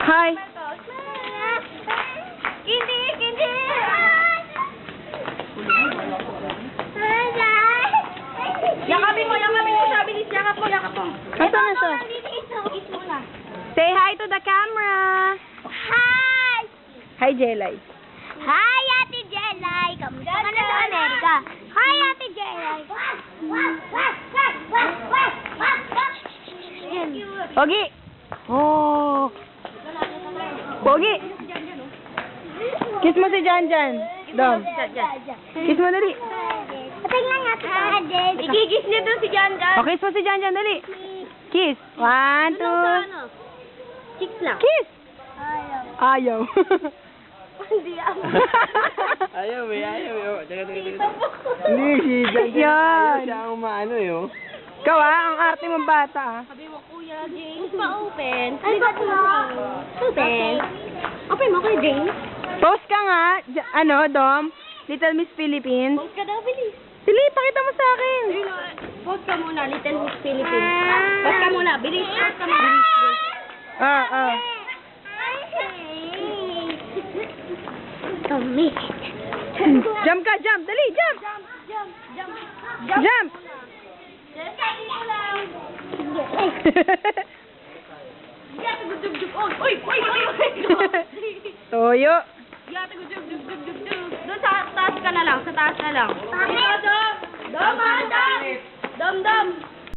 Hi. Kindi, kindi. Yakapin mo siya. Bilis, yakap mo. Nasaan na siya? Kiss muna. Say hi to the camera. Hi! Hi, Jelay. Hi, Ate Jelay! Kamusta ka na sa Amerika? Hi, Ate Jelay! Pogi. Oh. Pogi. Kiss mo si Janjan. Dom. Kiss mo dali. Tingnan nga ito. Ikikis niya doon si Janjan. O, kiss mo si Janjan dali. Kiss. 1, 2. Chicks lang. Kiss. Ayaw. Ayaw. Hindi ako. Ayaw eh. Teka. Hindi, si Janjan. Ayaw Yan. siya ang maano eh, oh. Ikaw ang arte mong bata. Sabi mo, Kuya James, pa-open. Ay, ba't mo? Open. Open mo, Kuya James. Post ka nga. Dom. Little Miss Philippines. Post ka daw, bilis. Sili, pakita mo sa akin. Post ka muna, Little Miss Philippines. Post ka muna, bilis. Post ka muna. Ah. Kami. Jump ka, jump. Dali, jump. Jump. Kainin ko lang. Yate ko dug. Oy. Toyo. Yate ko dug. Doon sa taas ka na lang, Dom. Dom.